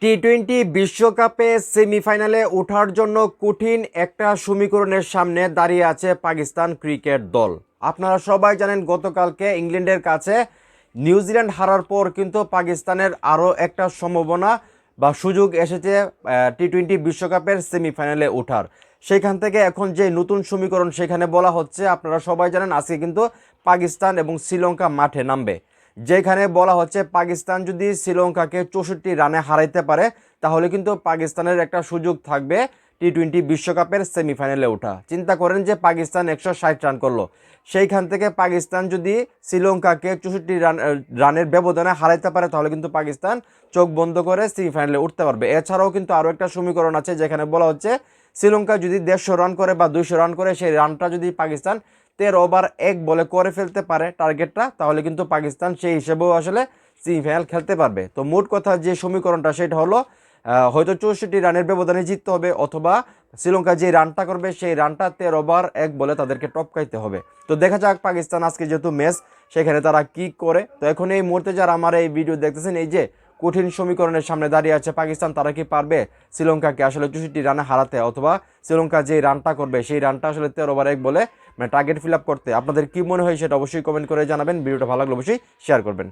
T twenty বিশ্বকাপে সেমিফাইনালে ওঠার জন্য কঠিন একটা সমীকরণের সামনে দাঁড়িয়ে আছে পাকিস্তান ক্রিকেট দল। আপনারা সবাই জানেন গতকালকে ইংল্যান্ডের কাছে নিউজিল্যান্ড হারার পর কিন্তু পাকিস্তানের আরও একটা সম্ভাবনা বা সুযোগ এসেছে টি-টোয়েন্টি বিশ্বকাপের সেমিফাইনালে ওঠার। সেখান থেকে এখন যে নতুন সমীকরণ সেখানে বলা হচ্ছে, আপনারা সবাই জানেন আজকে কিন্তু পাকিস্তান এবং শ্রীলঙ্কা মাঠে নামবে, যেখানে বলা হচ্ছে পাকিস্তান যদি শ্রীলঙ্কাকে 64 রানে হারাইতে পারে তাহলে কিন্তু পাকিস্তানের একটা সুযোগ থাকবে টি-টোয়েন্টি বিশ্বকাপের সেমিফাইনালে ওঠা। চিন্তা করেন যে পাকিস্তান 160 রান করলো, সেইখান থেকে পাকিস্তান যদি শ্রীলঙ্কাকে 64 রানের ব্যবধানে হারাইতে পারে তাহলে কিন্তু পাকিস্তান চোখ বন্ধ করে সেমিফাইনালে উঠতে পারবে। এছাড়াও কিন্তু আরও একটা সমীকরণ আছে যেখানে বলা হচ্ছে শ্রীলঙ্কা যদি 150 রান করে বা 200 রান করে, সেই রানটা যদি পাকিস্তান 13 ওভার 1 বলে করে ফেলতে পারে টার্গেটটা, তাহলে কিন্তু পাকিস্তান সেই হিসেবেও আসলে সেমিফাইনাল খেলতে পারবে। তো মোট কথা যে সমীকরণটা সেটা হলো হয়তো 64 রানের ব্যবধানে জিততে হবে, অথবা শ্রীলঙ্কা যে রানটা করবে সেই রানটা 13 ওভার 1 বলে তাদেরকে টপকাইতে হবে। তো দেখা যাক পাকিস্তান আজকে যেহেতু ম্যাচ, সেখানে তারা কি করে। তো এখন এই মুহূর্তে যারা আমার এই ভিডিও দেখতেছেন, এই যে কঠিন সমীকরণের সামনে দাঁড়িয়ে আছে পাকিস্তান, তারা কি পারবে শ্রীলঙ্কাকে আসলে 64 রানে হারাতে, অথবা শ্রীলঙ্কা যে রানটা করবে সেই রানটা আসলে 13 ওভার 1 বলে টার্গেট ফিল আপ করতে? আপনাদের কি মনে হয় সেটা অবশ্যই কমেন্ট করে জানাবেন। ভিডিওটা ভালো লাগলে অবশ্যই শেয়ার করবেন।